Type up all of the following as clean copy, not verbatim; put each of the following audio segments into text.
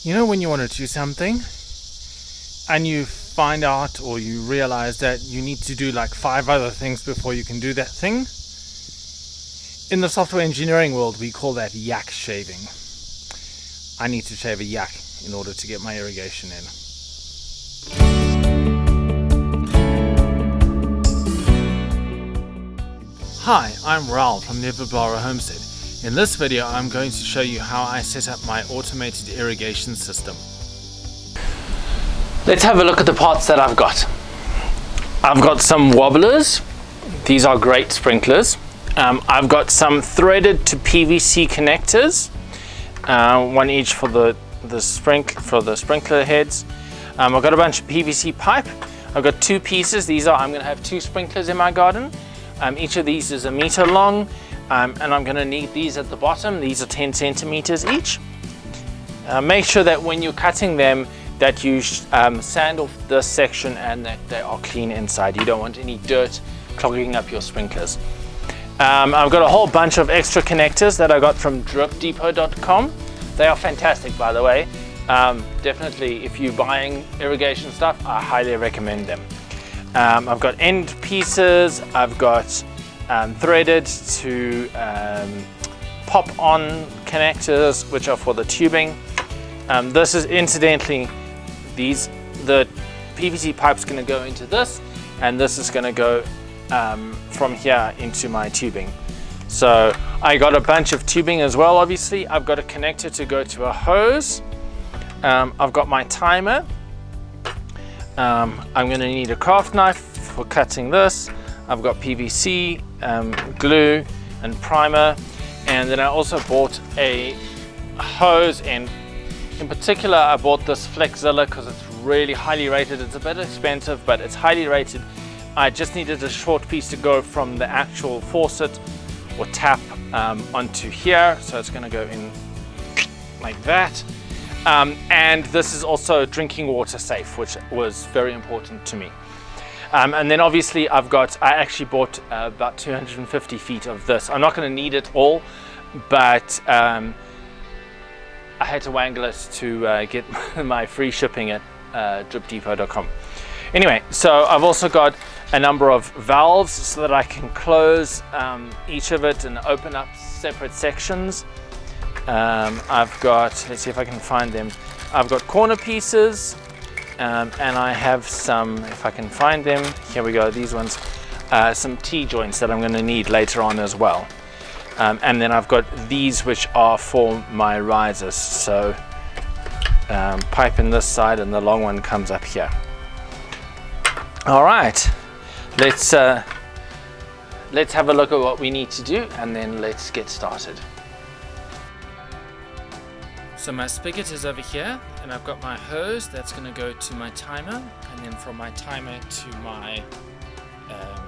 You know when you want to do something and you find out or you realize that you need to do like 5 other things before you can do that thing? In the software engineering world, we call that yak shaving. I need to shave a yak in order to get my irrigation in. Hi, I'm Raoul from the Evaporate Homestead. In this video, I'm going to show you how I set up my automated irrigation system. Let's have a look at the parts that I've got. I've got some wobblers. These are great sprinklers. I've got some threaded to PVC connectors, one each for the sprinkler heads. I've got a bunch of PVC pipe. I've got 2 pieces. I'm going to have 2 sprinklers in my garden. Each of these is 1 meter long, and I'm going to need these at the bottom. These are 10 centimeters each. Make sure that when you're cutting them that you sand off this section and that they are clean inside. You don't want any dirt clogging up your sprinklers. I've got a whole bunch of extra connectors that I got from droplets. They are fantastic, by the way. Definitely, if you're buying irrigation stuff, I highly recommend them. I've got end pieces. I've got threaded to pop on connectors, which are for the tubing. This is incidentally, the PVC pipe's going to go into this, and this is going to go from here into my tubing. So I got a bunch of tubing as well. Obviously, I've got a connector to go to a hose. I've got my timer. I'm going to need a craft knife for cutting this. I've got PVC, glue and primer, and then I also bought a hose, and in particular I bought this Flexzilla because it's really highly rated. It's a bit expensive, but it's highly rated. I just needed a short piece to go from the actual faucet or tap onto here, so it's going to go in like that. And this is also drinking water safe, which was very important to me. And then obviously I actually bought about 250 feet of this. I'm not going to need it all, but I had to wangle it to get my free shipping at dripdepot.com. Anyway, so I've also got a number of valves so that I can close each of it and open up separate sections. I've got, let's see if I can find them. I've got corner pieces, and I have some, if I can find them, here we go, these ones, some T-joints that I'm going to need later on as well. And then I've got these which are for my risers, so pipe in this side and the long one comes up here. All right, let's have a look at what we need to do, and then let's get started. So my spigot is over here, and I've got my hose that's going to go to my timer, and then from my timer to my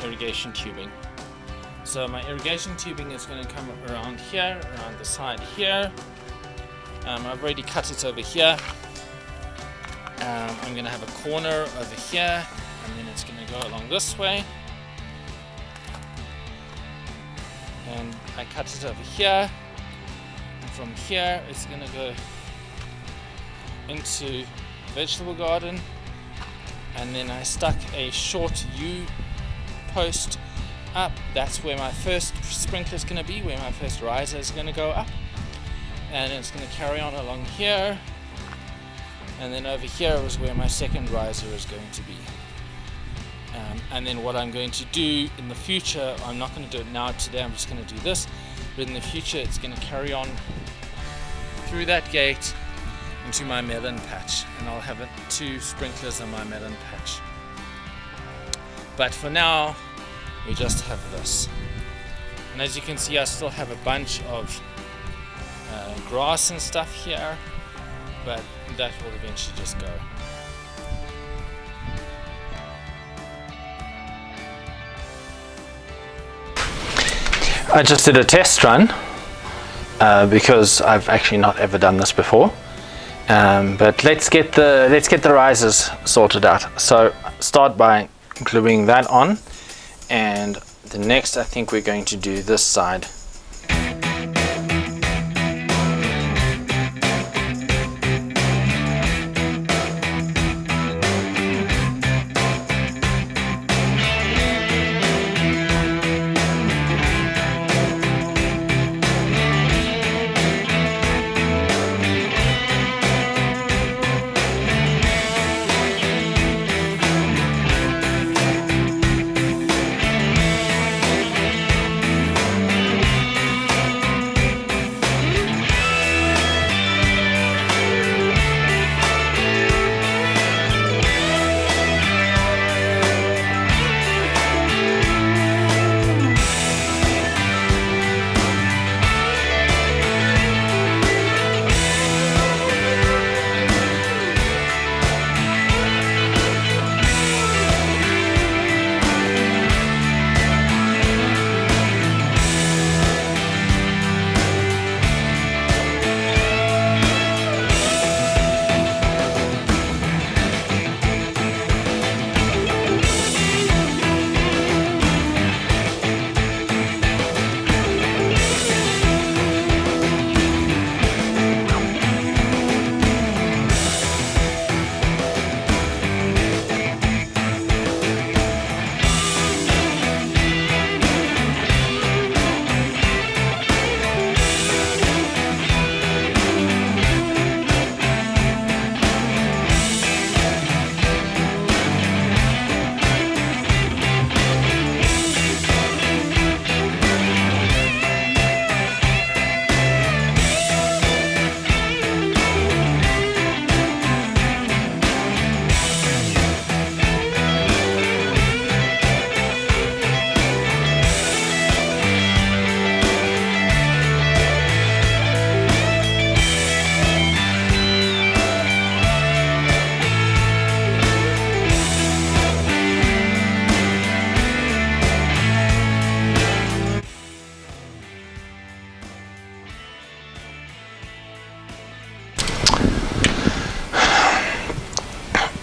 irrigation tubing. So my irrigation tubing is going to come around here, around the side here. I've already cut it over here. I'm going to have a corner over here, and then it's going to go along this way. And I cut it over here. From here, it's going to go into vegetable garden, and then I stuck a short U post up. That's where my first sprinkler is going to be, where my first riser is going to go up, and it's going to carry on along here, and then over here is where my second riser is going to be. And then what I'm going to do in the future, I'm not going to do it now today, I'm just going to do this, but in the future it's going to carry on through that gate into my melon patch, and I'll have 2 sprinklers on my melon patch. But for now, we just have this. And as you can see, I still have a bunch of grass and stuff here, but that will eventually just go. I just did a test run because I've actually not ever done this before, but let's get the risers sorted out. So start by gluing that on, and the next I think we're going to do this side.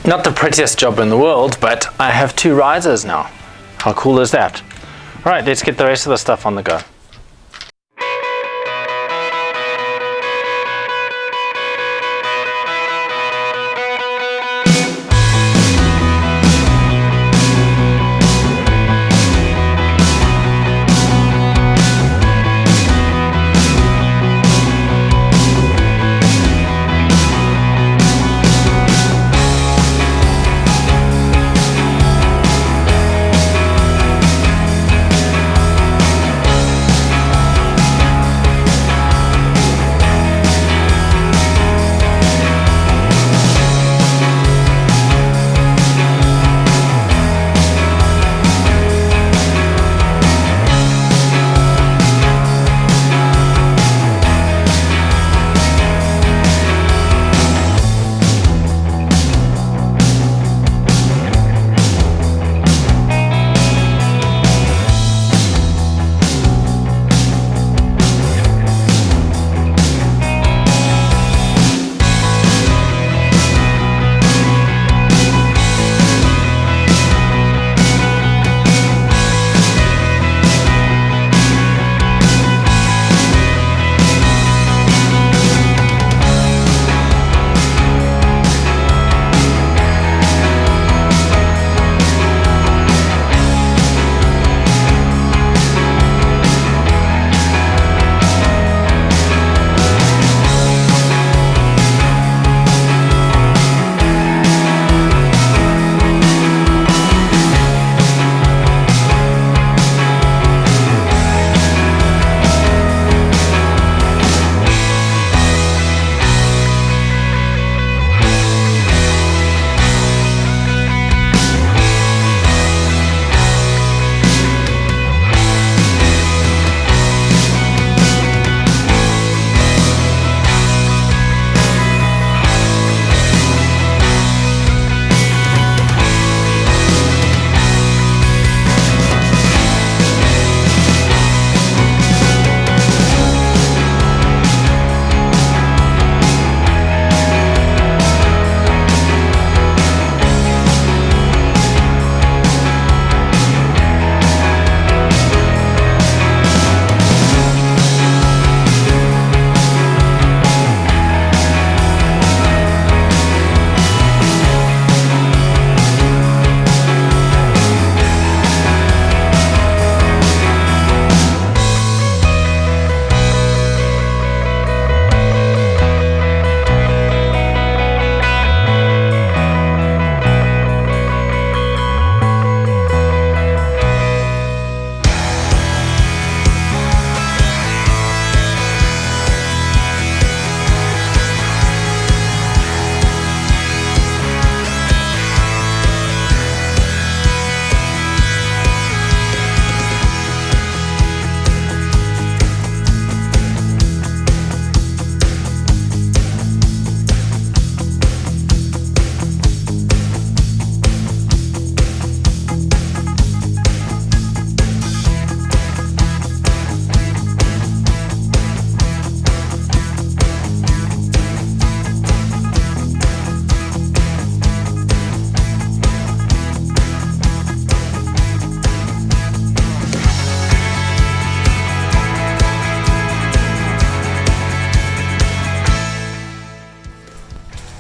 Not the prettiest job in the world, but I have 2 risers now. How cool is that? All right, let's get the rest of the stuff on the go.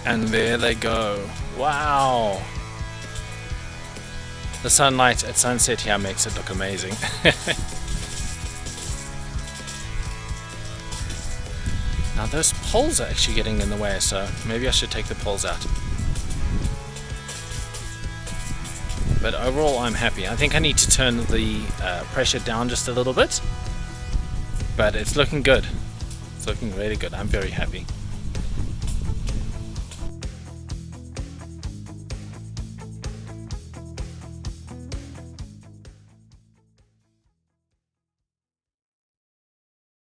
And there they go. Wow! The sunlight at sunset here makes it look amazing. Now those poles are actually getting in the way, so maybe I should take the poles out. But overall I'm happy. I think I need to turn the pressure down just a little bit. But it's looking good. It's looking really good. I'm very happy.